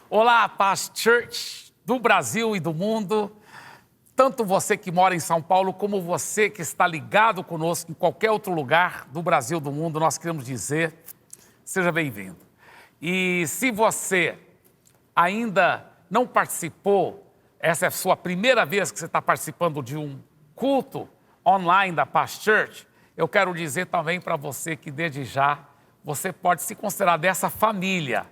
Olá, Paz Church do Brasil e do mundo. Tanto você que mora em São Paulo, como você que está ligado conosco em qualquer outro lugar do Brasil, do mundo, nós queremos dizer, seja bem-vindo. E se você ainda não participou, essa é a sua primeira vez que você está participando de um culto online da Paz Church, eu quero dizer também para você que desde já, você pode se considerar dessa família,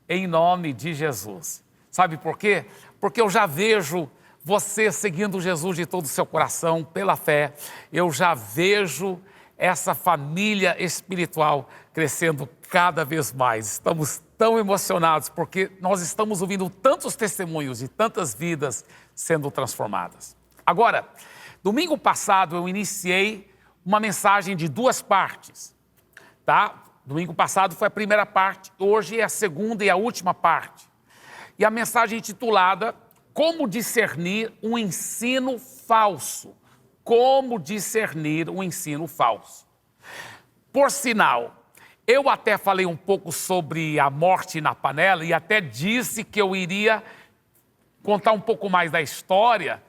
em nome de Jesus. Sabe por quê? Porque eu já vejo você seguindo Jesus de todo o seu coração, pela fé. Eu já vejo essa família espiritual crescendo cada vez mais. Estamos tão emocionados porque nós estamos ouvindo tantos testemunhos de tantas vidas sendo transformadas. Agora, domingo passado eu iniciei uma mensagem de 2 partes, tá? Domingo passado foi a primeira parte, hoje é a segunda e a última parte. E a mensagem intitulada Como discernir um ensino falso. Como discernir um ensino falso. Por sinal, eu até falei um pouco sobre a morte na panela e até disse que eu iria contar um pouco mais da história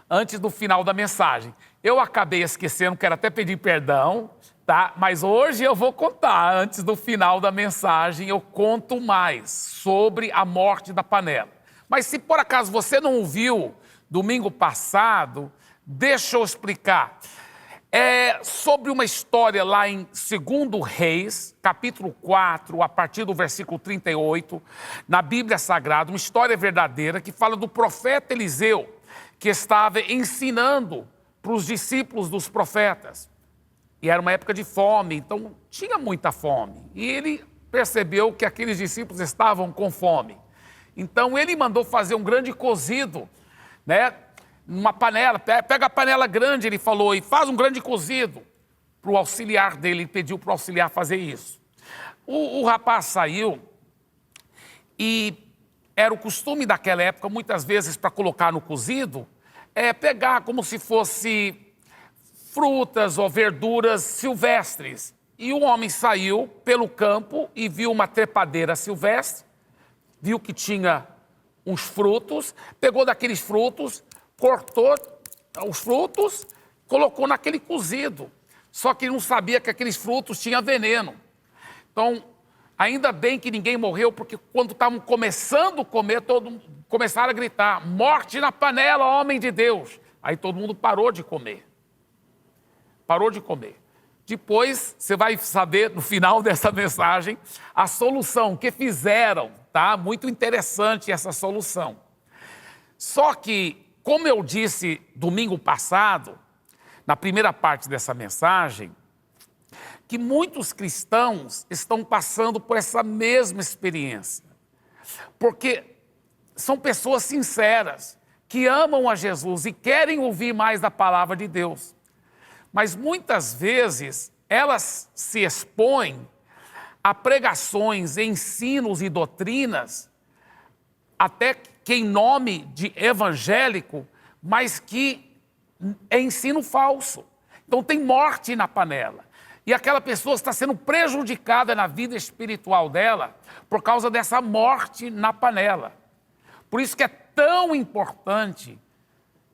antes do final da mensagem. Eu acabei esquecendo, quero até pedir perdão, tá? Mas hoje eu vou contar, antes do final da mensagem, eu conto mais sobre a morte da panela. Mas se por acaso você não ouviu domingo passado, deixa eu explicar. É sobre uma história lá em 2 Reis, capítulo 4, a partir do versículo 38, na Bíblia Sagrada, uma história verdadeira que fala do profeta Eliseu, que estava ensinando para os discípulos dos profetas. E era uma época de fome, então tinha muita fome. E ele percebeu que aqueles discípulos estavam com fome. Então ele mandou fazer um grande cozido, né? Numa panela, pega a panela grande, ele falou, e faz um grande cozido. Para o auxiliar dele, ele pediu para o auxiliar fazer isso. O rapaz saiu e era o costume daquela época, muitas vezes, para colocar no cozido, pegar como se fosse frutas ou verduras silvestres. E o homem saiu pelo campo e viu uma trepadeira silvestre, viu que tinha uns frutos, pegou daqueles frutos, cortou os frutos, colocou naquele cozido. Só que não sabia que aqueles frutos tinham veneno. Então, ainda bem que ninguém morreu, porque quando estavam começando a comer, começaram a gritar, morte na panela, homem de Deus. Aí todo mundo parou de comer. Parou de comer. Depois, você vai saber, no final dessa mensagem, a solução que fizeram, tá? Muito interessante essa solução. Só que, como eu disse domingo passado, na primeira parte dessa mensagem, que muitos cristãos estão passando por essa mesma experiência. Porque são pessoas sinceras, que amam a Jesus e querem ouvir mais da palavra de Deus. Mas muitas vezes elas se expõem a pregações, ensinos e doutrinas, até que em nome de evangélico, mas que é ensino falso. Então tem morte na panela. E aquela pessoa está sendo prejudicada na vida espiritual dela por causa dessa morte na panela. Por isso que é tão importante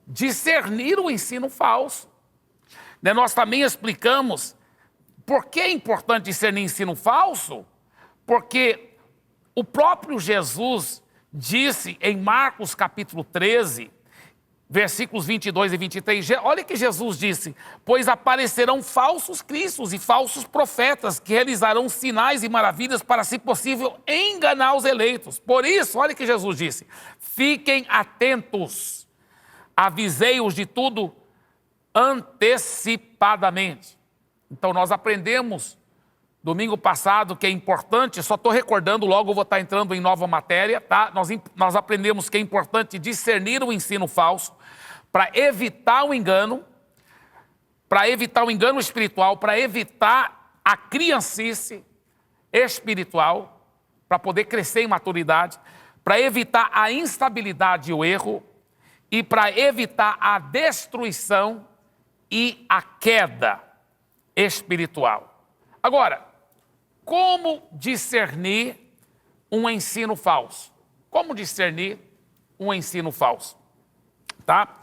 discernir o ensino falso. Nós também explicamos por que é importante discernir ensino falso, porque o próprio Jesus disse em Marcos capítulo 13, versículos 22 e 23, olha que Jesus disse, pois aparecerão falsos cristos e falsos profetas que realizarão sinais e maravilhas para, se possível, enganar os eleitos. Por isso, olha que Jesus disse, fiquem atentos, avisei-os de tudo antecipadamente. Então nós aprendemos domingo passado que é importante, só estou recordando, logo eu vou estar entrando em nova matéria, tá? Nós aprendemos que é importante discernir o ensino falso para evitar o engano espiritual, para evitar a criancice espiritual, para poder crescer em maturidade, para evitar a instabilidade e o erro e para evitar a destruição e a queda espiritual. Agora, como discernir um ensino falso? Como discernir um ensino falso? Tá?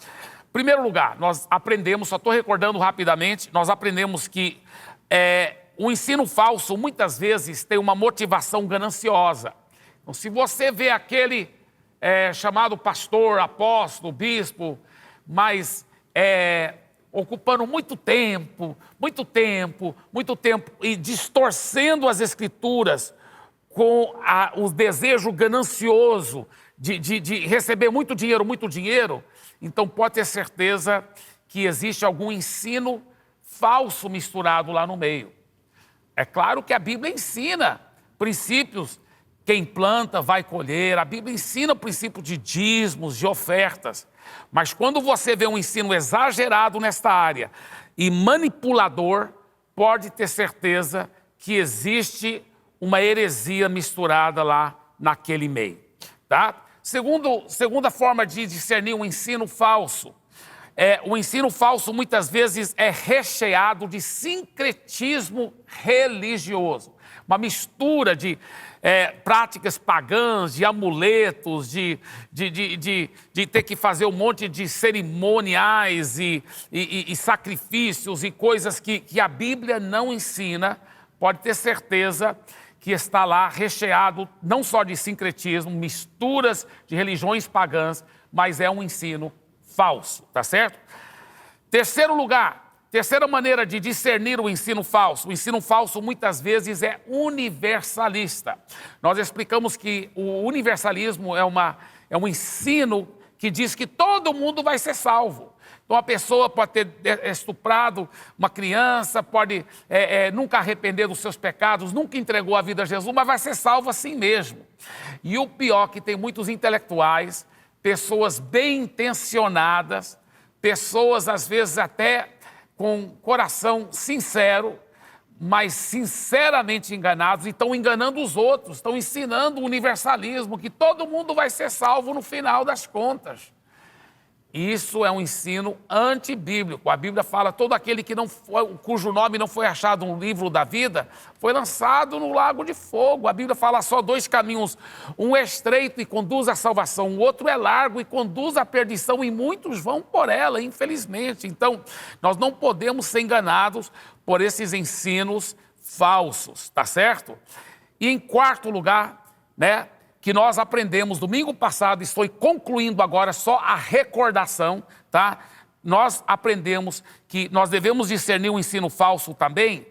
Primeiro lugar, nós aprendemos, só estou recordando rapidamente, nós aprendemos que o ensino falso muitas vezes tem uma motivação gananciosa. Então, se você vê aquele chamado pastor, apóstolo, bispo, mas ocupando muito tempo e distorcendo as escrituras com o desejo ganancioso de receber muito dinheiro, então pode ter certeza que existe algum ensino falso misturado lá no meio. É claro que a Bíblia ensina princípios, quem planta vai colher, a Bíblia ensina o princípio de dízimos, de ofertas, mas quando você vê um ensino exagerado nesta área e manipulador, pode ter certeza que existe uma heresia misturada lá naquele meio, tá? Segunda forma de discernir um ensino falso, o ensino falso muitas vezes é recheado de sincretismo religioso, uma mistura de práticas pagãs, de amuletos, de ter que fazer um monte de cerimoniais e sacrifícios e coisas que a Bíblia não ensina. Pode ter certeza que está lá recheado não só de sincretismo, misturas de religiões pagãs, mas é um ensino falso, tá certo? Terceira maneira de discernir o ensino falso muitas vezes é universalista. Nós explicamos que o universalismo é um ensino que diz que todo mundo vai ser salvo. Então a pessoa pode ter estuprado uma criança, pode nunca arrepender dos seus pecados, nunca entregou a vida a Jesus, mas vai ser salvo assim mesmo. E o pior que tem muitos intelectuais, pessoas bem intencionadas, pessoas às vezes até com coração sincero, mas sinceramente enganados, e estão enganando os outros, estão ensinando o universalismo, que todo mundo vai ser salvo no final das contas. Isso é um ensino antibíblico. A Bíblia fala, todo aquele cujo nome não foi achado no livro da vida, foi lançado no lago de fogo. A Bíblia fala só 2 caminhos, um é estreito e conduz à salvação, o outro é largo e conduz à perdição, e muitos vão por ela, infelizmente. Então, nós não podemos ser enganados por esses ensinos falsos, tá certo? E em quarto lugar, que nós aprendemos domingo passado, estou concluindo agora só a recordação, tá? Nós aprendemos que nós devemos discernir o ensino falso também,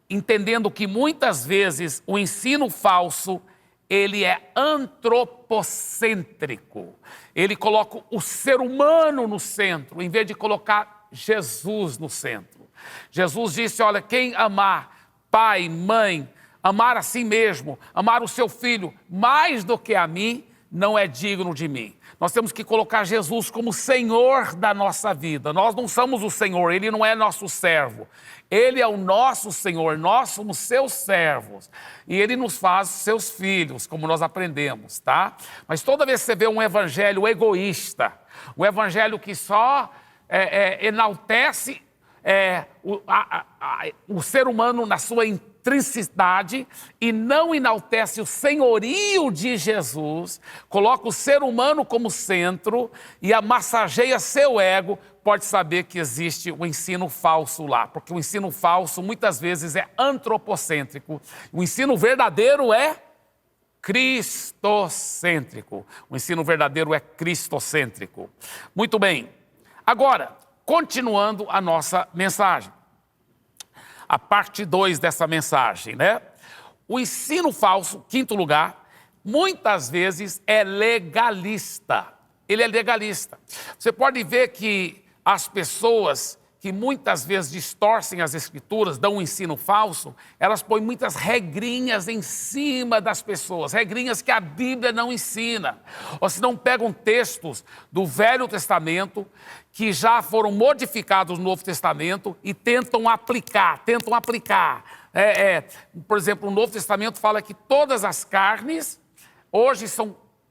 entendendo que muitas vezes o ensino falso, ele é antropocêntrico. Ele coloca o ser humano no centro, em vez de colocar Jesus no centro. Jesus disse, olha, quem amar pai, mãe, amar a si mesmo, amar o seu filho mais do que a mim, não é digno de mim. Nós temos que colocar Jesus como Senhor da nossa vida. Nós não somos o Senhor, Ele não é nosso servo. Ele é o nosso Senhor, nós somos seus servos. E Ele nos faz seus filhos, como nós aprendemos, tá? Mas toda vez que você vê um evangelho egoísta, um evangelho que só enaltece o ser humano na sua intricidade e não enaltece o senhorio de Jesus, coloca o ser humano como centro e amassageia seu ego, pode saber que existe um ensino falso lá, porque o ensino falso muitas vezes é antropocêntrico, o ensino verdadeiro é cristocêntrico. O ensino verdadeiro é cristocêntrico. Muito bem. Agora, continuando a nossa mensagem. A parte 2 dessa mensagem, O ensino falso, quinto lugar, muitas vezes é legalista. Ele é legalista. Você pode ver que as pessoas que muitas vezes distorcem as escrituras, dão um ensino falso, elas põem muitas regrinhas em cima das pessoas, regrinhas que a Bíblia não ensina. Ou se não pegam textos do Velho Testamento, que já foram modificados no Novo Testamento e tentam aplicar. Por exemplo, o Novo Testamento fala que todas as carnes hoje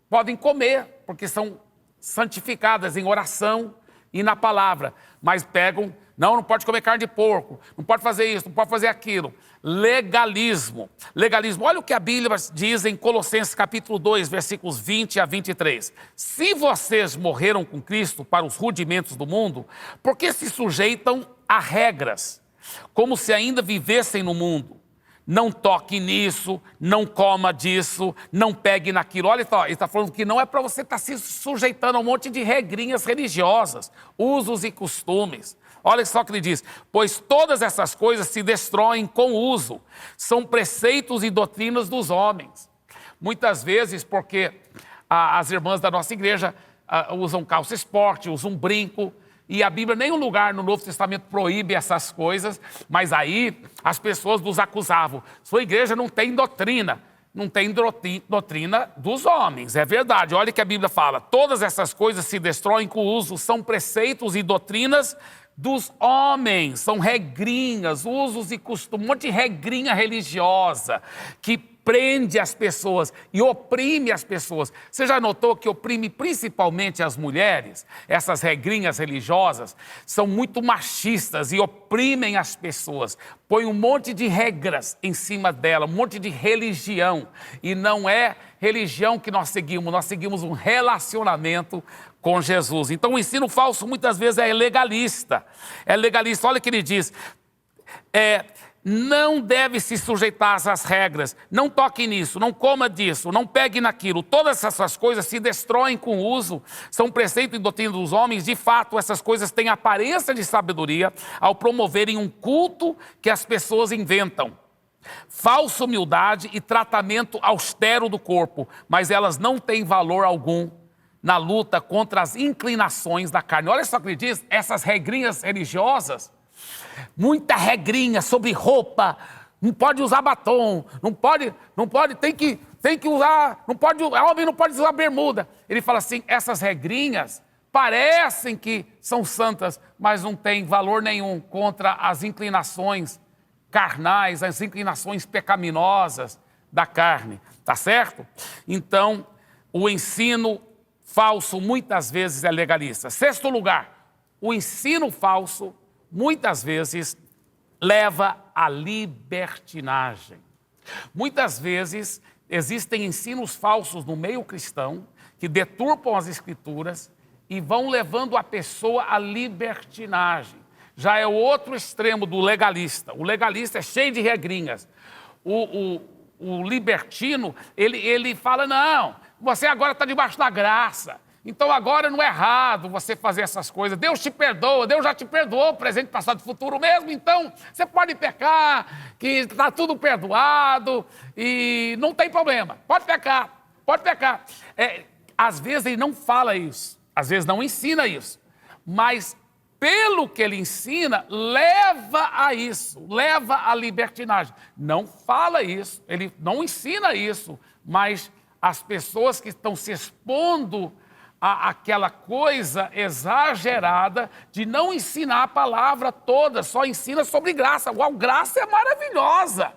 podem comer, porque são santificadas em oração, e na palavra, mas pegam, não pode comer carne de porco, não pode fazer isso, não pode fazer aquilo. Legalismo. Legalismo. Olha o que a Bíblia diz em Colossenses capítulo 2, versículos 20 a 23. Se vocês morreram com Cristo para os rudimentos do mundo, por que se sujeitam a regras, como se ainda vivessem no mundo? Não toque nisso, não coma disso, não pegue naquilo. Olha, ele está falando que não é para você estar se sujeitando a um monte de regrinhas religiosas, usos e costumes. Olha só o que ele diz: pois todas essas coisas se destroem com o uso, são preceitos e doutrinas dos homens. Muitas vezes, porque as irmãs da nossa igreja usam calça esporte, usam brinco, e a Bíblia, nenhum lugar no Novo Testamento proíbe essas coisas, mas aí as pessoas nos acusavam: sua igreja não tem doutrina. Não tem doutrina dos homens, é verdade. Olha que a Bíblia fala: todas essas coisas se destroem com o uso, são preceitos e doutrinas dos homens, são regrinhas, usos e costumes, um monte de regrinha religiosa que prende as pessoas e oprime as pessoas. Você já notou que oprime principalmente as mulheres? Essas regrinhas religiosas são muito machistas e oprimem as pessoas. Põe um monte de regras em cima dela, um monte de religião. E não é religião que nós seguimos um relacionamento com Jesus. Então o ensino falso muitas vezes é legalista. É legalista. Olha o que ele diz: não deve se sujeitar às regras, não toque nisso, não coma disso, não pegue naquilo. Todas essas coisas se destroem com o uso, são preceito e doutrina dos homens. De fato, essas coisas têm aparência de sabedoria ao promoverem um culto que as pessoas inventam. Falsa humildade e tratamento austero do corpo, mas elas não têm valor algum na luta contra as inclinações da carne. Olha só o que ele diz: essas regrinhas religiosas, muita regrinha sobre roupa, não pode usar batom, não pode, tem que usar, não pode, homem não pode usar bermuda. Ele fala assim: essas regrinhas parecem que são santas, mas não têm valor nenhum contra as inclinações carnais, as inclinações pecaminosas da carne, tá certo? Então, o ensino falso muitas vezes é legalista. Sexto lugar, o ensino falso muitas vezes leva à libertinagem. Muitas vezes existem ensinos falsos no meio cristão que deturpam as escrituras e vão levando a pessoa à libertinagem. Já é o outro extremo do legalista. O legalista é cheio de regrinhas. O libertino, ele fala: não, você agora está debaixo da graça. Então agora não é errado você fazer essas coisas. Deus te perdoa, Deus já te perdoou, presente, passado e futuro mesmo. Então você pode pecar, que está tudo perdoado e não tem problema. Pode pecar, pode pecar. Às vezes ele não fala isso, às vezes não ensina isso, mas pelo que ele ensina, leva a isso, leva à libertinagem. Não fala isso, ele não ensina isso, mas as pessoas que estão se expondo àquela coisa exagerada de não ensinar a palavra toda, só ensina sobre graça. Uau, graça é maravilhosa,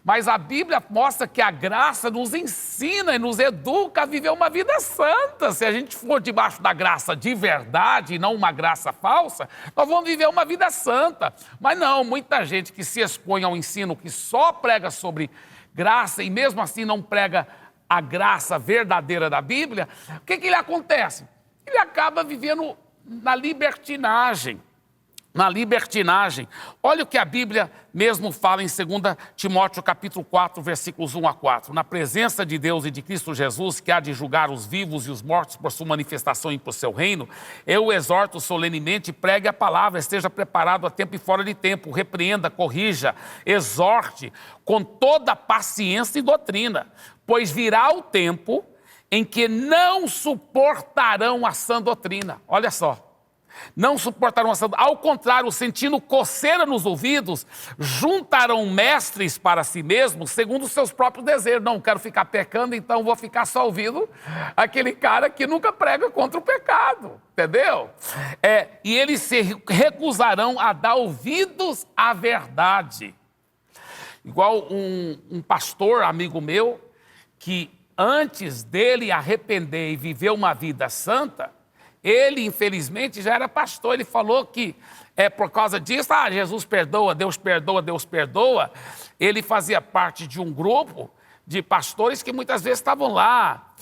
mas a Bíblia mostra que a graça nos ensina e nos educa a viver uma vida santa. Se a gente for debaixo da graça de verdade e não uma graça falsa, nós vamos viver uma vida santa. Mas não, muita gente que se expõe ao ensino que só prega sobre graça e mesmo assim não prega a graça verdadeira da Bíblia, o que lhe acontece? Ele acaba vivendo na libertinagem. Na libertinagem. Olha o que a Bíblia mesmo fala em 2 Timóteo capítulo 4, versículos 1 a 4. Na presença de Deus e de Cristo Jesus, que há de julgar os vivos e os mortos por sua manifestação e por seu reino, eu o exorto solenemente: pregue a palavra, esteja preparado a tempo e fora de tempo, repreenda, corrija, exorte com toda paciência e doutrina, pois virá o tempo em que não suportarão a sã doutrina. Olha só. Não suportarão a sã doutrina. Ao contrário, sentindo coceira nos ouvidos, juntarão mestres para si mesmos, segundo os seus próprios desejos. Não quero ficar pecando, então vou ficar só ouvindo aquele cara que nunca prega contra o pecado. Entendeu? E eles se recusarão a dar ouvidos à verdade. Igual um pastor, amigo meu, que antes dele arrepender e viver uma vida santa, Ele, infelizmente, já era pastor. Ele falou que por causa disso, Jesus perdoa, Deus perdoa, Deus perdoa. Ele fazia parte de um grupo de pastores que muitas vezes estavam lá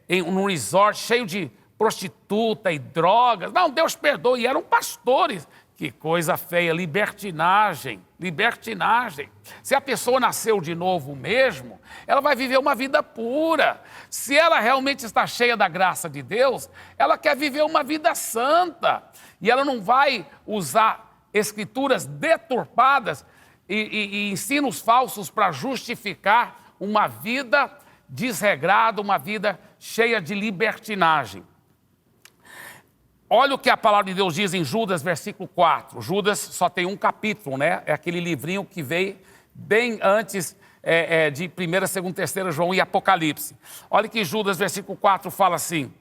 em um resort cheio de prostituta e drogas. Não, Deus perdoa. E eram pastores. Que coisa feia, libertinagem, libertinagem. Se a pessoa nasceu de novo mesmo, ela vai viver uma vida pura. Se ela realmente está cheia da graça de Deus, ela quer viver uma vida santa. E ela não vai usar escrituras deturpadas e ensinos falsos para justificar uma vida desregrada, uma vida cheia de libertinagem. Olha o que a palavra de Deus diz em Judas, versículo 4. Judas só tem um capítulo, né? É aquele livrinho que veio bem antes de 1ª, 2ª, 3ª João e Apocalipse. Olha que Judas, versículo 4, fala assim: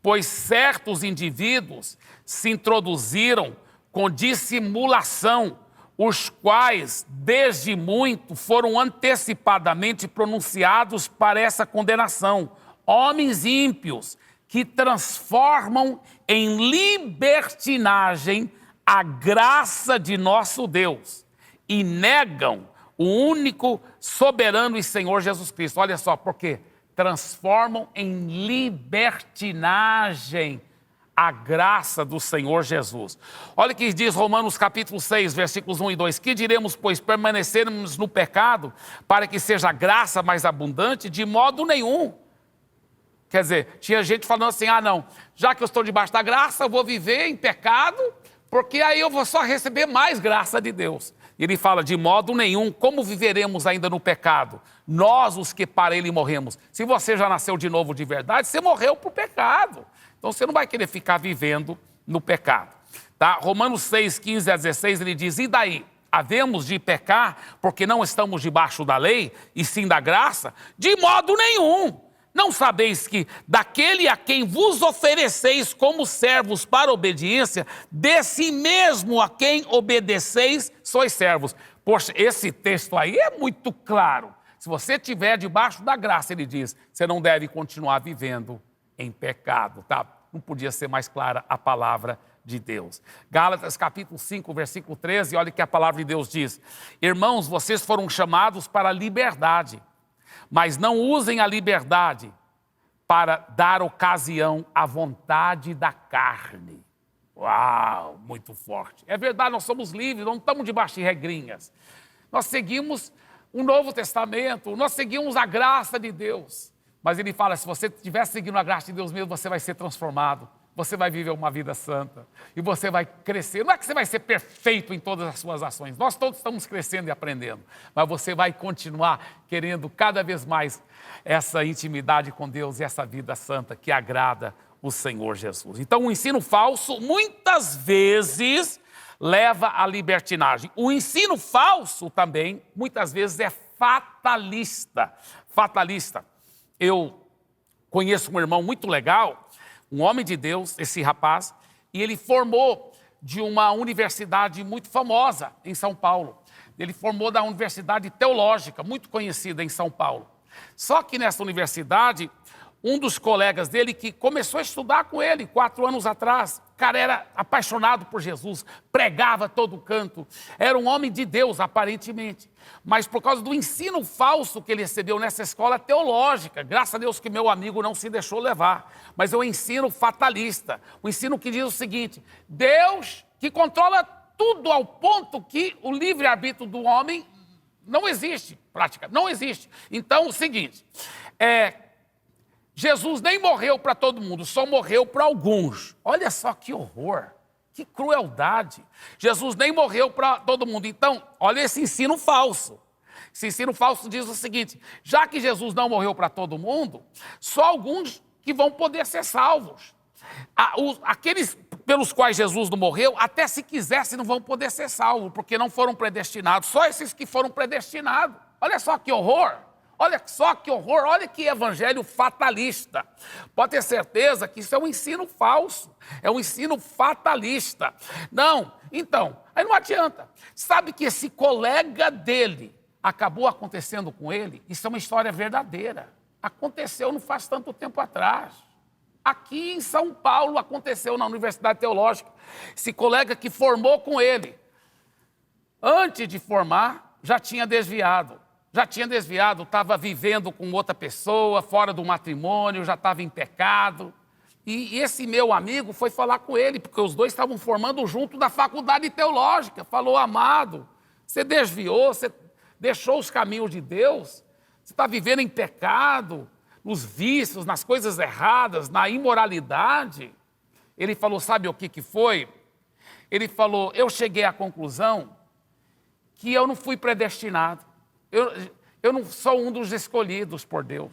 pois certos indivíduos se introduziram com dissimulação, os quais, desde muito, foram antecipadamente pronunciados para essa condenação. Homens ímpios, que transformam em libertinagem a graça de nosso Deus e negam o único soberano e Senhor Jesus Cristo. Olha só, porque transformam em libertinagem a graça do Senhor Jesus. Olha o que diz Romanos capítulo 6, versículos 1 e 2. Que diremos, pois, permanecermos no pecado para que seja a graça mais abundante? De modo nenhum. Quer dizer, tinha gente falando assim, não, já que eu estou debaixo da graça, eu vou viver em pecado, porque aí eu vou só receber mais graça de Deus. E ele fala, de modo nenhum, como viveremos ainda no pecado? Nós, os que para ele morremos. Se você já nasceu de novo de verdade, você morreu para o pecado. Então você não vai querer ficar vivendo no pecado. Tá? Romanos 6, 15 a 16, ele diz, e daí? Havemos de pecar porque não estamos debaixo da lei, e sim da graça? De modo nenhum. Não sabeis que daquele a quem vos ofereceis como servos para obediência, desse mesmo a quem obedeceis, sois servos. Poxa, esse texto aí é muito claro. Se você estiver debaixo da graça, ele diz, você não deve continuar vivendo em pecado, tá? Não podia ser mais clara a palavra de Deus. Gálatas capítulo 5, versículo 13, olha o que a palavra de Deus diz. Irmãos, vocês foram chamados para a liberdade, mas não usem a liberdade para dar ocasião à vontade da carne. Uau, muito forte. É verdade, nós somos livres, não estamos debaixo de regrinhas. Nós seguimos o Novo Testamento, nós seguimos a graça de Deus. Mas ele fala, se você estiver seguindo a graça de Deus mesmo, você vai ser transformado. Você vai viver uma vida santa e você vai crescer. Não é que você vai ser perfeito em todas as suas ações. Nós todos estamos crescendo e aprendendo. Mas você vai continuar querendo cada vez mais essa intimidade com Deus e essa vida santa que agrada o Senhor Jesus. Então o ensino falso muitas vezes leva à libertinagem. O ensino falso também muitas vezes é fatalista. Fatalista. Eu conheço um irmão muito legal, um homem de Deus, esse rapaz, e ele formou de uma universidade muito famosa em São Paulo. Ele formou da Universidade Teológica, muito conhecida em São Paulo. Só que nessa universidade, um dos colegas dele que começou a estudar com ele 4 anos atrás, o cara era apaixonado por Jesus, pregava a todo canto, era um homem de Deus aparentemente, mas por causa do ensino falso que ele recebeu nessa escola teológica, graças a Deus que meu amigo não se deixou levar, mas é um ensino fatalista, um ensino que diz o seguinte, Deus que controla tudo ao ponto que o livre-arbítrio do homem não existe, prática, não existe. Então, o seguinte, Jesus nem morreu para todo mundo, só morreu para alguns. Olha só que horror, que crueldade. Jesus nem morreu para todo mundo. Então, olha esse ensino falso. Esse ensino falso diz o seguinte, já que Jesus não morreu para todo mundo, só alguns que vão poder ser salvos. Aqueles pelos quais Jesus não morreu, até se quisesse não vão poder ser salvos, porque não foram predestinados. Só esses que foram predestinados. Olha só que horror. Olha só que horror, olha que evangelho fatalista. Pode ter certeza que isso é um ensino falso, é um ensino fatalista. Não, então, aí não adianta. Sabe que esse colega dele acabou acontecendo com ele? Isso é uma história verdadeira. Aconteceu não faz tanto tempo atrás. Aqui em São Paulo aconteceu na Universidade Teológica. Esse colega que formou com ele, antes de formar, já tinha desviado, estava vivendo com outra pessoa, fora do matrimônio, já estava em pecado. E esse meu amigo foi falar com ele, porque os dois estavam formando junto da faculdade teológica. Falou: amado, você desviou, você deixou os caminhos de Deus, você está vivendo em pecado, nos vícios, nas coisas erradas, na imoralidade. Ele falou: sabe o que foi? Ele falou: eu cheguei à conclusão que eu não fui predestinado, eu não sou um dos escolhidos por Deus.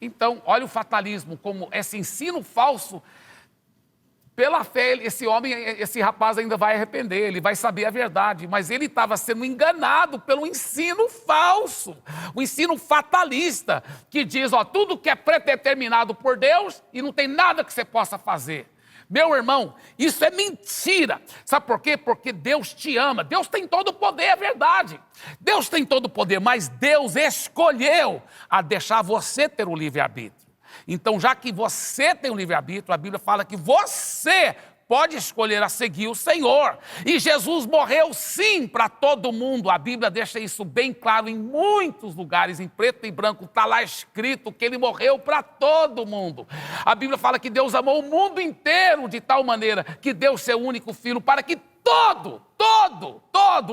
Então, olha o fatalismo, como esse ensino falso. Pela fé, esse rapaz ainda vai arrepender, ele vai saber a verdade, mas ele estava sendo enganado pelo ensino falso, o ensino fatalista, que diz: ó, tudo que é predeterminado por Deus e não tem nada que você possa fazer. Meu irmão, isso é mentira. Sabe por quê? Porque Deus te ama. Deus tem todo o poder, é verdade. Deus tem todo o poder, mas Deus escolheu a deixar você ter o livre-arbítrio. Então, já que você tem o livre-arbítrio, a Bíblia fala que você pode escolher a seguir o Senhor. E Jesus morreu sim para todo mundo. A Bíblia deixa isso bem claro em muitos lugares, em preto e branco, está lá escrito que ele morreu para todo mundo. A Bíblia fala que Deus amou o mundo inteiro de tal maneira que deu seu único filho para que todo,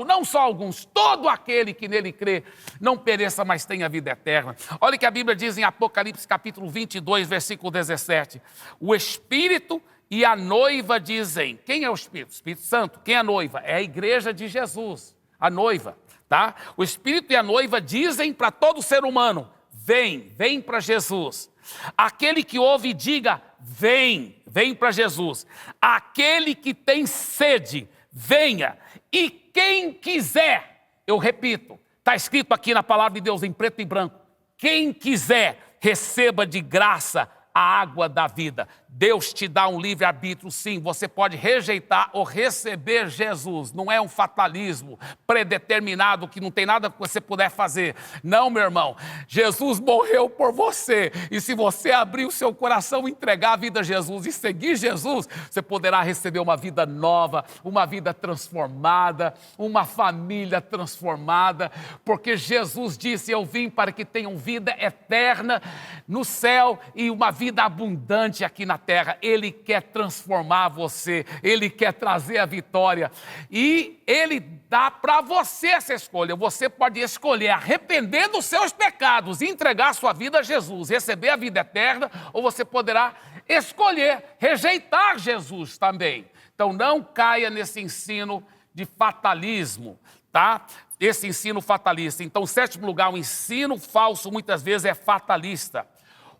não só alguns, todo aquele que nele crê, não pereça, mas tenha vida eterna. Olha o que a Bíblia diz em Apocalipse capítulo 22, versículo 17. O Espírito e a noiva dizem: quem é o Espírito? O Espírito Santo. Quem é a noiva? É a igreja de Jesus, a noiva, tá? O Espírito e a noiva dizem para todo ser humano: vem para Jesus. Aquele que ouve, diga: vem para Jesus. Aquele que tem sede, venha. E quem quiser, eu repito, está escrito aqui na palavra de Deus em preto e branco: quem quiser, receba de graça a água da vida. Deus te dá um livre-arbítrio, sim. Você pode rejeitar ou receber Jesus. Não é um fatalismo predeterminado que não tem nada que você puder fazer. Não, meu irmão. Jesus morreu por você. E se você abrir o seu coração, entregar a vida a Jesus e seguir Jesus, você poderá receber uma vida nova, uma vida transformada, uma família transformada. Porque Jesus disse: eu vim para que tenham vida eterna no céu e uma vida abundante aqui na terra. Ele quer transformar você, ele quer trazer a vitória e ele dá para você essa escolha. Você pode escolher arrepender dos seus pecados e entregar a sua vida a Jesus, receber a vida eterna, ou você poderá escolher rejeitar Jesus também. Então não caia nesse ensino de fatalismo, tá? Esse ensino fatalista. Então, sétimo lugar, o ensino falso muitas vezes é fatalista.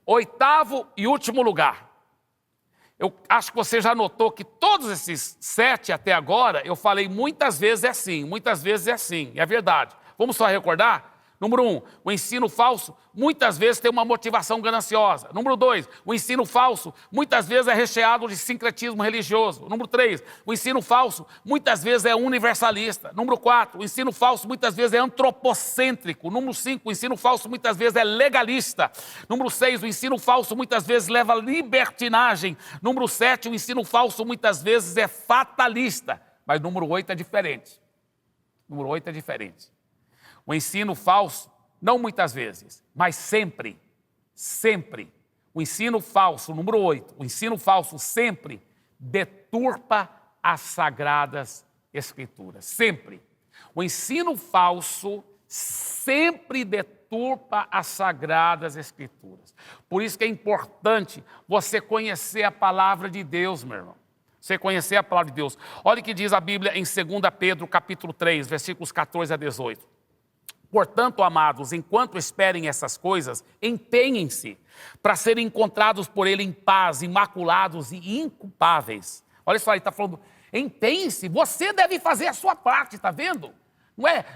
Oitavo e último lugar. Eu acho que você já notou que todos esses 7 até agora, eu falei muitas vezes é assim, muitas vezes é assim, é verdade. Vamos só recordar? Número 1, o ensino falso muitas vezes tem uma motivação gananciosa. Número 2, o ensino falso muitas vezes é recheado de sincretismo religioso. Número 3, o ensino falso muitas vezes é universalista. Número 4, o ensino falso muitas vezes é antropocêntrico. Número 5, o ensino falso muitas vezes é legalista. Número 6, o ensino falso muitas vezes leva à libertinagem. Número 7, o ensino falso muitas vezes é fatalista. Mas número 8 é diferente. Número 8 é diferente. O ensino falso, não muitas vezes, mas sempre, o ensino falso, número 8, o ensino falso sempre deturpa as sagradas escrituras, sempre. O ensino falso sempre deturpa as sagradas escrituras. Por isso que é importante você conhecer a palavra de Deus, meu irmão. Você conhecer a palavra de Deus. Olha o que diz a Bíblia em 2 Pedro, capítulo 3, versículos 14 a 18. Portanto, amados, enquanto esperem essas coisas, empenhem-se para serem encontrados por Ele em paz, imaculados e inculpáveis. Olha só, ele está falando, empenhe-se, você deve fazer a sua parte, está vendo? Não é,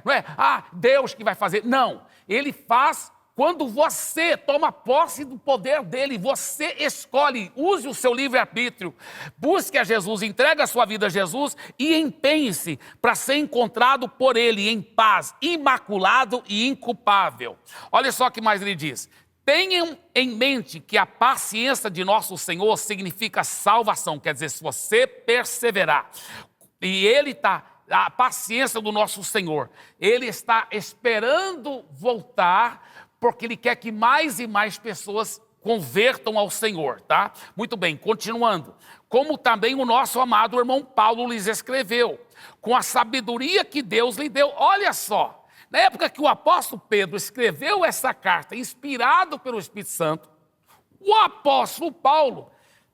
Deus que vai fazer. Não, Ele faz quando você toma posse do poder dEle, você escolhe, use o seu livre-arbítrio, busque a Jesus, entregue a sua vida a Jesus e empenhe-se para ser encontrado por Ele em paz, imaculado e inculpável. Olha só o que mais ele diz, Tenham em mente que a paciência de nosso Senhor significa salvação. Quer dizer, se você perseverar, e a paciência do nosso Senhor, Ele está esperando voltar, porque Ele quer que mais e mais pessoas convertam ao Senhor, tá? Muito bem, continuando. Como também o nosso amado irmão Paulo lhes escreveu, com a sabedoria que Deus lhe deu. Olha só. Na época que o apóstolo Pedro escreveu essa carta, inspirado pelo Espírito Santo, o apóstolo Paulo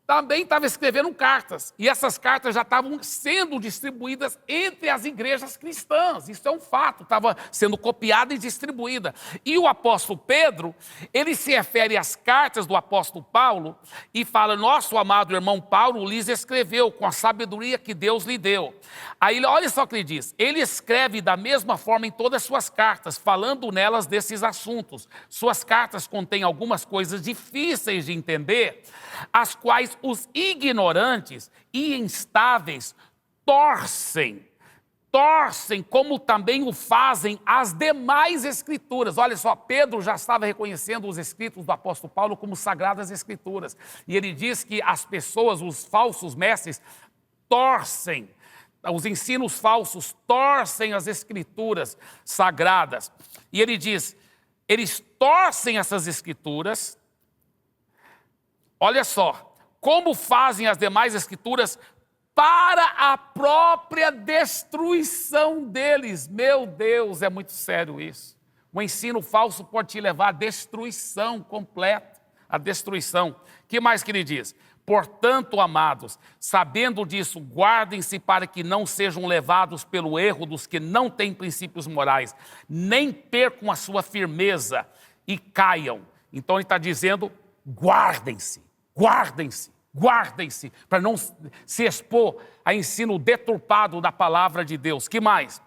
também estava escrevendo cartas. E essas cartas já estavam sendo distribuídas entre as igrejas cristãs. Isso é um fato, estava sendo copiada e distribuída. E o apóstolo Pedro, ele se refere às cartas do apóstolo Paulo e fala, nosso amado irmão Paulo lhes escreveu com a sabedoria que Deus lhe deu. Aí, olha só o que ele diz. Ele escreve da mesma forma em todas as suas cartas, falando nelas desses assuntos. Suas cartas contêm algumas coisas difíceis de entender, as quais os ignorantes e instáveis torcem, como também o fazem as demais escrituras. Olha só, Pedro já estava reconhecendo os escritos do apóstolo Paulo como sagradas escrituras. E ele diz que as pessoas, os falsos mestres, torcem, os ensinos falsos torcem as escrituras sagradas. E ele diz, eles torcem essas escrituras. Olha só, como fazem as demais escrituras para a própria destruição deles. Meu Deus, é muito sério isso. O ensino falso pode te levar à destruição completa, à destruição. O que mais que ele diz? Portanto, amados, sabendo disso, guardem-se para que não sejam levados pelo erro dos que não têm princípios morais, nem percam a sua firmeza e caiam. Então ele está dizendo, guardem-se, para não se expor a ensino deturpado da palavra de Deus. Que mais?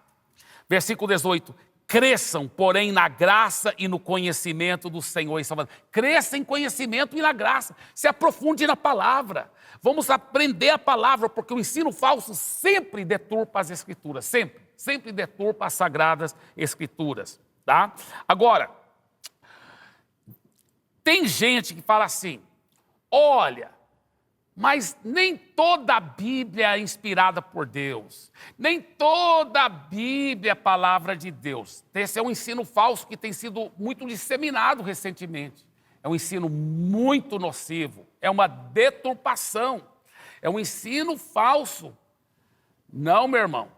Versículo 18. Cresçam, porém, na graça e no conhecimento do Senhor e Salvador. Cresça em conhecimento e na graça. Se aprofunde na palavra. Vamos aprender a palavra, porque o ensino falso sempre deturpa as escrituras. Sempre deturpa as sagradas escrituras. Tá? Agora, tem gente que fala assim, olha, mas nem toda a Bíblia é inspirada por Deus. Nem toda a Bíblia é palavra de Deus. Esse é um ensino falso que tem sido muito disseminado recentemente. É um ensino muito nocivo. É uma deturpação. É um ensino falso. Não, meu irmão.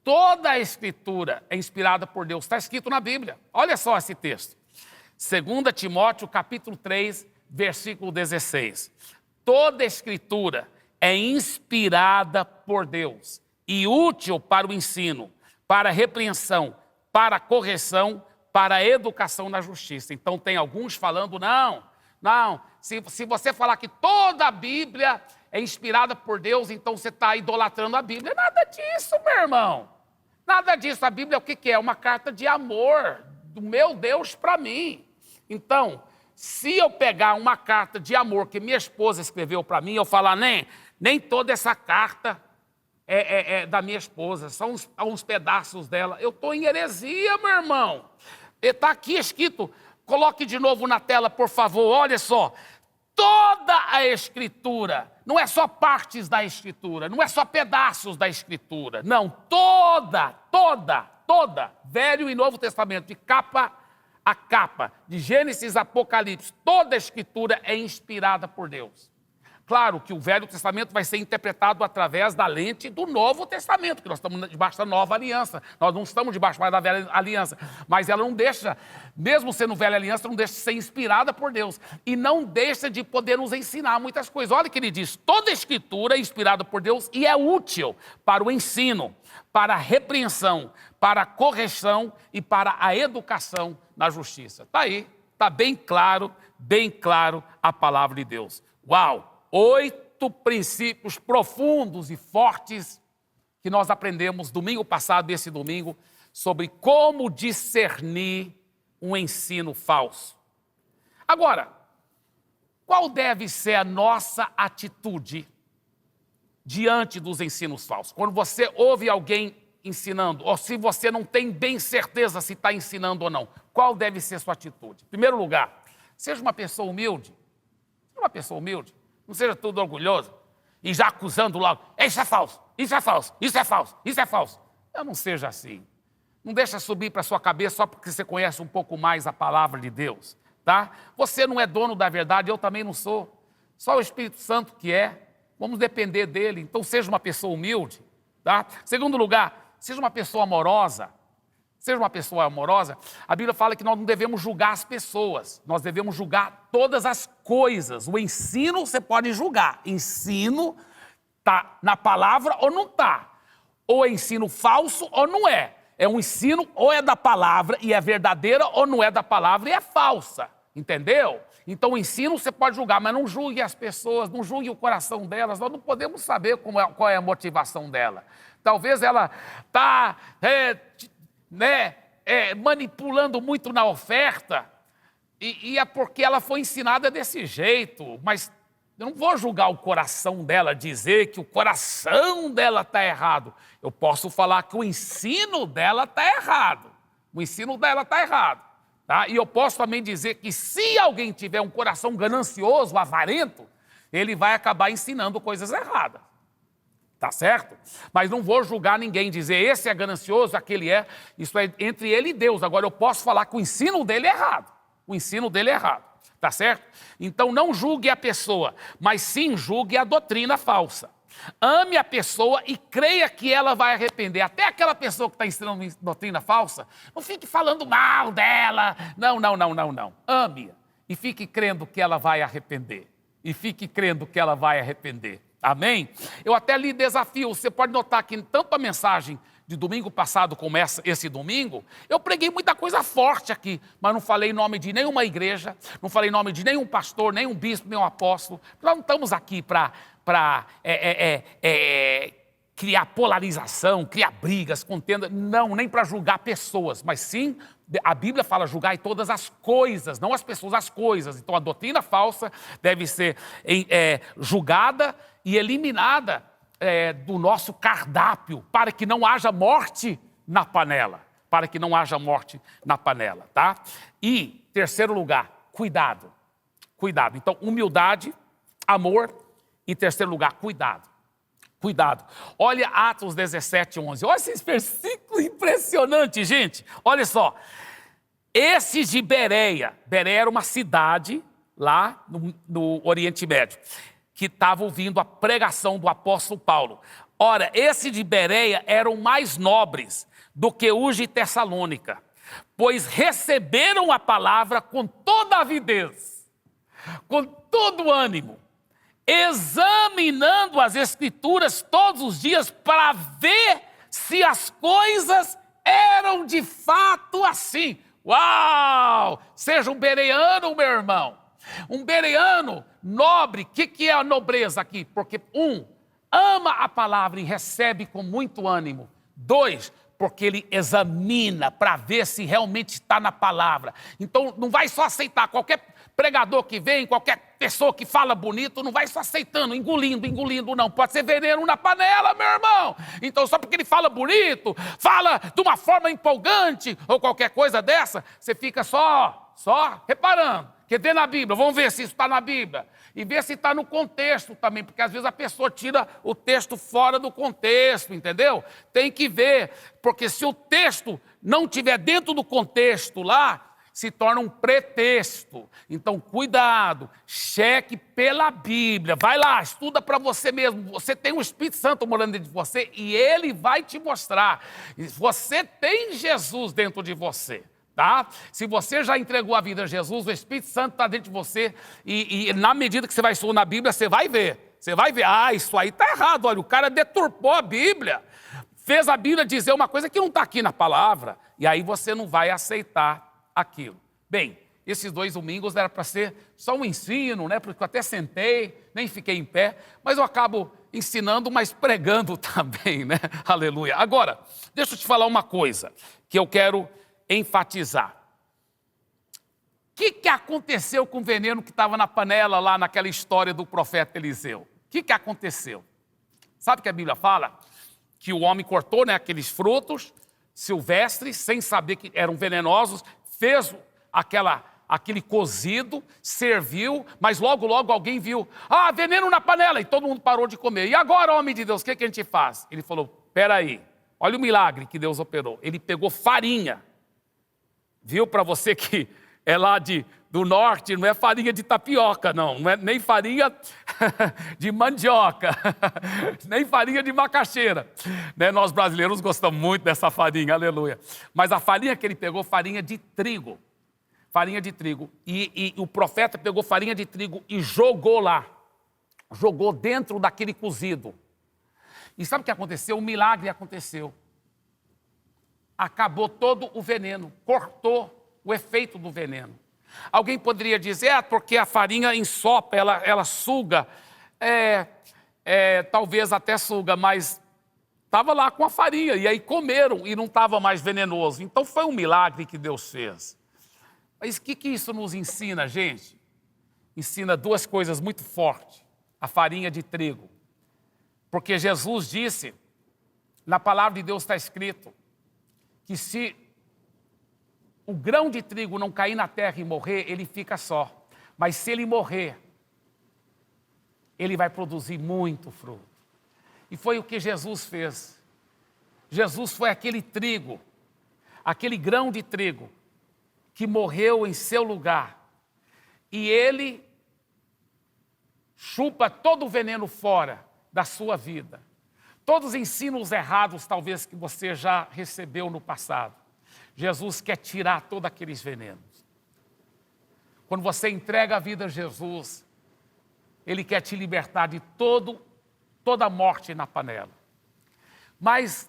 Toda a Escritura é inspirada por Deus. Está escrito na Bíblia. Olha só esse texto. 2 Timóteo, capítulo 3, versículo 16. Toda a Escritura é inspirada por Deus e útil para o ensino, para a repreensão, para a correção, para a educação na justiça. Então tem alguns falando, não, se você falar que toda a Bíblia é inspirada por Deus, então você está idolatrando a Bíblia. Nada disso, meu irmão. Nada disso. A Bíblia é o que é? É uma carta de amor do meu Deus para mim. Então, se eu pegar uma carta de amor que minha esposa escreveu para mim, eu falar, nem toda essa carta é da minha esposa, são uns pedaços dela. Eu estou em heresia, meu irmão. Está aqui escrito, coloque de novo na tela, por favor, olha só. Toda a Escritura, não é só partes da Escritura, não é só pedaços da Escritura, não, toda, Velho e Novo Testamento, de capa a capa, de Gênesis a Apocalipse, toda a Escritura é inspirada por Deus. Claro que o Velho Testamento vai ser interpretado através da lente do Novo Testamento, que nós estamos debaixo da Nova Aliança, nós não estamos debaixo mais da Velha Aliança, mas ela não deixa, mesmo sendo Velha Aliança, não deixa de ser inspirada por Deus, e não deixa de poder nos ensinar muitas coisas. Olha o que ele diz, toda a Escritura é inspirada por Deus e é útil para o ensino, para a repreensão, para a correção e para a educação na justiça. Está aí, está bem claro a palavra de Deus. Uau! 8 princípios profundos e fortes que nós aprendemos domingo passado e esse domingo sobre como discernir um ensino falso. Agora, qual deve ser a nossa atitude diante dos ensinos falsos? Quando você ouve alguém ensinando, ou se você não tem bem certeza se está ensinando ou não, qual deve ser a sua atitude? Em primeiro lugar, Seja uma pessoa humilde. Seja uma pessoa humilde. Não seja todo orgulhoso e já acusando logo. Isso é falso, isso é falso, isso é falso, isso é falso. Não seja assim. Não deixa subir para a sua cabeça só porque você conhece um pouco mais a palavra de Deus, tá? Você não é dono da verdade, eu também não sou. Só o Espírito Santo que é. Vamos depender dele. Então seja uma pessoa humilde, tá? Segundo lugar, seja uma pessoa amorosa. Seja uma pessoa amorosa. A Bíblia fala que nós não devemos julgar as pessoas. Nós devemos julgar todas as coisas. O ensino você pode julgar. Ensino está na palavra ou não está. Ou é ensino falso ou não é. É um ensino ou é da palavra e é verdadeira ou não é da palavra e é falsa. Entendeu? Então o ensino você pode julgar, mas não julgue as pessoas, não julgue o coração delas. Nós não podemos saber qual é a motivação dela. Talvez ela está manipulando muito na oferta e é porque ela foi ensinada desse jeito. Mas eu não vou julgar o coração dela, dizer que o coração dela está errado. Eu posso falar que o ensino dela está errado. O ensino dela está errado. Tá? E eu posso também dizer que se alguém tiver um coração ganancioso, avarento, ele vai acabar ensinando coisas erradas. Tá certo? Mas não vou julgar ninguém, dizer esse é ganancioso, aquele é. Isso é entre ele e Deus. Agora eu posso falar que o ensino dele é errado. O ensino dele é errado. Tá certo? Então não julgue a pessoa, mas sim julgue a doutrina falsa. Ame a pessoa e creia que ela vai arrepender. Até aquela pessoa que está ensinando doutrina falsa, não fique falando mal dela. Não. Ame-a e fique crendo que ela vai arrepender. E fique crendo que ela vai arrepender. Amém? Eu até li desafio. Você pode notar que tanto a mensagem de domingo passado como esse domingo, eu preguei muita coisa forte aqui, mas não falei em nome de nenhuma igreja, não falei em nome de nenhum pastor, nenhum bispo, nenhum apóstolo. Nós não estamos aqui para criar polarização, criar brigas, contenda, não, nem para julgar pessoas, mas sim, a Bíblia fala julgar todas as coisas, não as pessoas, as coisas. Então a doutrina falsa deve ser julgada e eliminada do nosso cardápio, para que não haja morte na panela, para que não haja morte na panela, tá? E, terceiro lugar, cuidado, cuidado. Então, humildade, amor e, terceiro lugar, cuidado. Cuidado. Olha Atos 17, 11. Olha esse versículo impressionante, gente. Olha só. Esses de Bereia. Bereia era uma cidade lá no Oriente Médio, que estava ouvindo a pregação do apóstolo Paulo. Ora, esses de Bereia eram mais nobres do que os de Tessalônica, pois receberam a palavra com toda avidez, com todo ânimo, examinando as Escrituras todos os dias para ver se as coisas eram de fato assim. Uau! Seja um bereano, meu irmão. Um bereano nobre. O que é a nobreza aqui? Porque, ama a palavra e recebe com muito ânimo. 2, porque ele examina para ver se realmente está na palavra. Então, não vai só aceitar qualquer pregador que vem, qualquer pessoa que fala bonito, não vai só aceitando, engolindo, não. Pode ser veneno na panela, meu irmão. Então, só porque ele fala bonito, fala de uma forma empolgante, ou qualquer coisa dessa, você fica só reparando. Que tem na Bíblia, vamos ver se isso está na Bíblia. E ver se está no contexto também, porque às vezes a pessoa tira o texto fora do contexto, entendeu? Tem que ver, porque se o texto não estiver dentro do contexto lá, se torna um pretexto. Então, cuidado, cheque pela Bíblia. Vai lá, estuda para você mesmo. Você tem o Espírito Santo morando dentro de você e ele vai te mostrar. Você tem Jesus dentro de você. Tá? Se você já entregou a vida a Jesus, o Espírito Santo está dentro de você e na medida que você vai estudar na Bíblia, você vai ver, isso aí está errado, olha, o cara deturpou a Bíblia, fez a Bíblia dizer uma coisa que não está aqui na palavra, e aí você não vai aceitar aquilo. Bem, esses 2 domingos era para ser só um ensino, né? Porque eu até sentei, nem fiquei em pé, mas eu acabo ensinando, mas pregando também, né? Aleluia. Agora, deixa eu te falar uma coisa que eu quero enfatizar. O que aconteceu com o veneno que estava na panela lá naquela história do profeta Eliseu? O que aconteceu? Sabe que a Bíblia fala? Que o homem cortou, né, aqueles frutos silvestres, sem saber que eram venenosos, fez aquele cozido, serviu, mas logo, logo alguém viu, veneno na panela, e todo mundo parou de comer. E agora, homem de Deus, o que a gente faz? Ele falou, espera aí, olha o milagre que Deus operou. Ele pegou farinha, viu, para você que é lá do norte, não é farinha de tapioca, não é nem farinha de mandioca, nem farinha de macaxeira. Né? Nós brasileiros gostamos muito dessa farinha, aleluia. Mas a farinha que ele pegou, farinha de trigo. Farinha de trigo. E o profeta pegou farinha de trigo e jogou lá. Jogou dentro daquele cozido. E sabe o que aconteceu? Um milagre aconteceu. Acabou todo o veneno, cortou o efeito do veneno. Alguém poderia dizer, porque a farinha ensopa, ela suga, talvez até suga, mas estava lá com a farinha, e aí comeram e não estava mais venenoso. Então foi um milagre que Deus fez. Mas o que isso nos ensina, gente? Ensina duas coisas muito fortes. A farinha de trigo. Porque Jesus disse, na palavra de Deus está escrito, que se o grão de trigo não cair na terra e morrer, ele fica só. Mas se ele morrer, ele vai produzir muito fruto. E foi o que Jesus fez. Jesus foi aquele trigo, aquele grão de trigo, que morreu em seu lugar. E ele chupa todo o veneno fora da sua vida. Todos os ensinos errados, talvez, que você já recebeu no passado. Jesus quer tirar todos aqueles venenos. Quando você entrega a vida a Jesus, Ele quer te libertar de toda a morte na panela. Mas,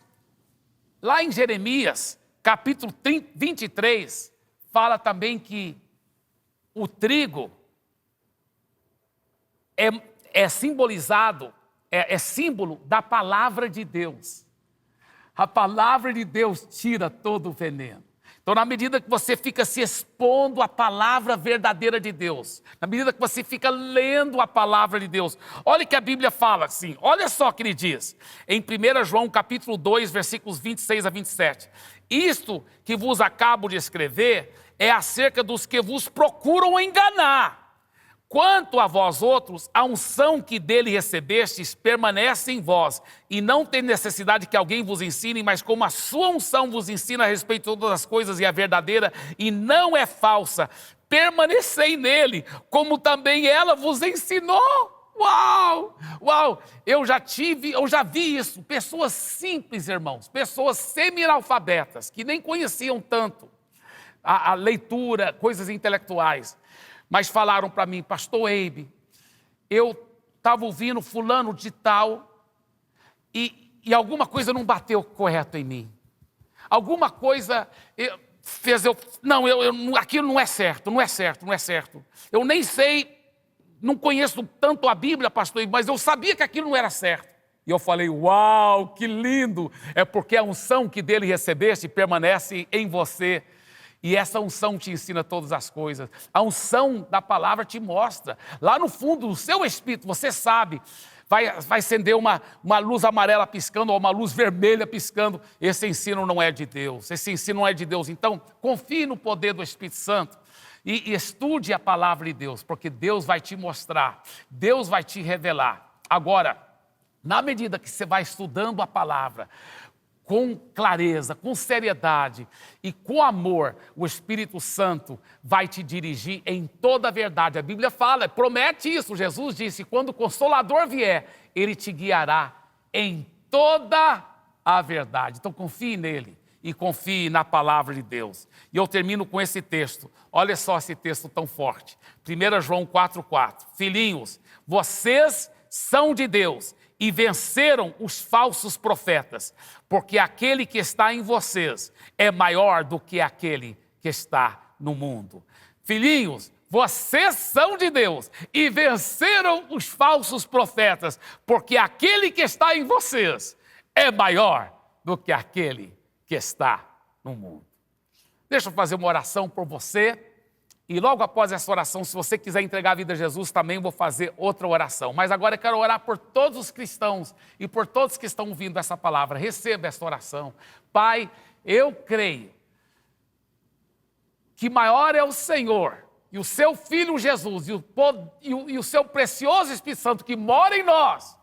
lá em Jeremias, capítulo 23, fala também que o trigo é simbolizado, é símbolo da palavra de Deus. A palavra de Deus tira todo o veneno. Então, na medida que você fica se expondo à palavra verdadeira de Deus, na medida que você fica lendo a palavra de Deus, olha que a Bíblia fala assim, olha só o que ele diz, em 1 João capítulo 2, versículos 26 a 27. Isto que vos acabo de escrever é acerca dos que vos procuram enganar. Quanto a vós outros, a unção que dele recebestes permanece em vós, e não tem necessidade que alguém vos ensine, mas como a sua unção vos ensina a respeito de todas as coisas e a verdadeira, e não é falsa, permanecei nele, como também ela vos ensinou. Uau! Uau! Eu já vi isso, pessoas simples, irmãos, pessoas semi-analfabetas, que nem conheciam tanto a leitura, coisas intelectuais, mas falaram para mim, pastor Eibe, eu estava ouvindo fulano de tal e alguma coisa não bateu correto em mim. Alguma coisa fez eu... aquilo não é certo, não é certo, não é certo. Eu nem sei, não conheço tanto a Bíblia, pastor Eibe, mas eu sabia que aquilo não era certo. E eu falei, uau, que lindo! É porque a unção que dele recebeste permanece em você. E essa unção te ensina todas as coisas. A unção da palavra te mostra. Lá no fundo do seu espírito, você sabe, vai acender uma luz amarela piscando ou uma luz vermelha piscando. Esse ensino não é de Deus. Esse ensino não é de Deus. Então, confie no poder do Espírito Santo e estude a palavra de Deus, porque Deus vai te mostrar, Deus vai te revelar. Agora, na medida que você vai estudando a palavra, com clareza, com seriedade e com amor, o Espírito Santo vai te dirigir em toda a verdade. A Bíblia fala, promete isso. Jesus disse, quando o Consolador vier, Ele te guiará em toda a verdade. Então confie nele e confie na palavra de Deus. E eu termino com esse texto. Olha só esse texto tão forte. 1 João 4,4. Filhinhos, vocês são de Deus e venceram os falsos profetas, porque aquele que está em vocês é maior do que aquele que está no mundo. Filhinhos, vocês são de Deus e venceram os falsos profetas, porque aquele que está em vocês é maior do que aquele que está no mundo. Deixa eu fazer uma oração por você. E logo após essa oração, se você quiser entregar a vida a Jesus, também vou fazer outra oração. Mas agora eu quero orar por todos os cristãos e por todos que estão ouvindo essa palavra. Receba esta oração. Pai, eu creio que maior é o Senhor e o seu Filho Jesus e o seu precioso Espírito Santo que mora em nós,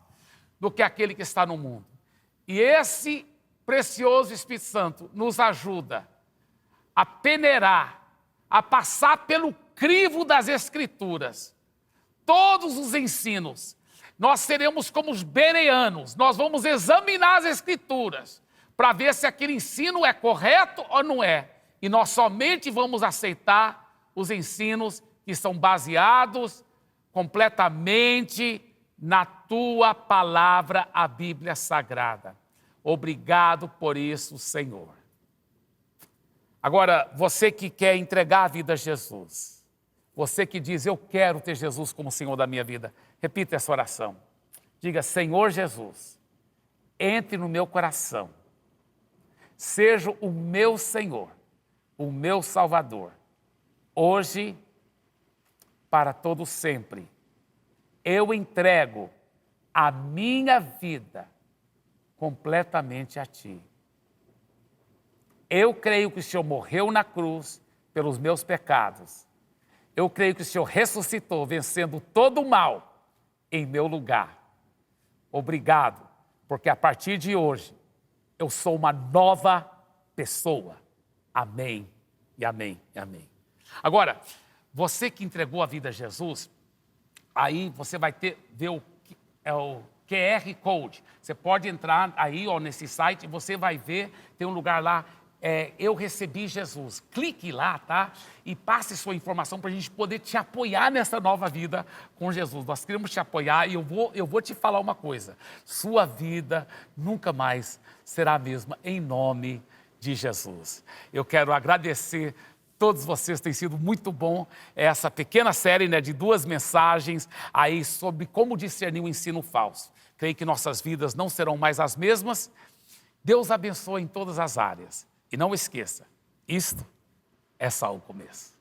do que aquele que está no mundo. E esse precioso Espírito Santo nos ajuda a peneirar, a passar pelo crivo das Escrituras, todos os ensinos. Nós seremos como os bereanos, nós vamos examinar as Escrituras para ver se aquele ensino é correto ou não é. E nós somente vamos aceitar os ensinos que são baseados completamente na tua palavra, a Bíblia Sagrada. Obrigado por isso, Senhor. Agora, você que quer entregar a vida a Jesus, você que diz, eu quero ter Jesus como Senhor da minha vida, repita essa oração. Diga, Senhor Jesus, entre no meu coração, seja o meu Senhor, o meu Salvador, hoje, para todo sempre. Eu entrego a minha vida completamente a Ti. Eu creio que o Senhor morreu na cruz pelos meus pecados. Eu creio que o Senhor ressuscitou, vencendo todo o mal em meu lugar. Obrigado, porque a partir de hoje, eu sou uma nova pessoa. Amém, e amém, e amém. Agora, você que entregou a vida a Jesus, aí você vai ver o QR Code. Você pode entrar aí nesse site, você vai ver, tem um lugar lá, eu recebi Jesus. Clique lá, tá? E passe sua informação para a gente poder te apoiar nessa nova vida com Jesus. Nós queremos te apoiar e eu vou te falar uma coisa. Sua vida nunca mais será a mesma, em nome de Jesus. Eu quero agradecer todos vocês, tem sido muito bom essa pequena série, né, de 2 mensagens aí sobre como discernir o ensino falso. Creio que nossas vidas não serão mais as mesmas. Deus abençoe em todas as áreas. E não esqueça, isto é só o começo.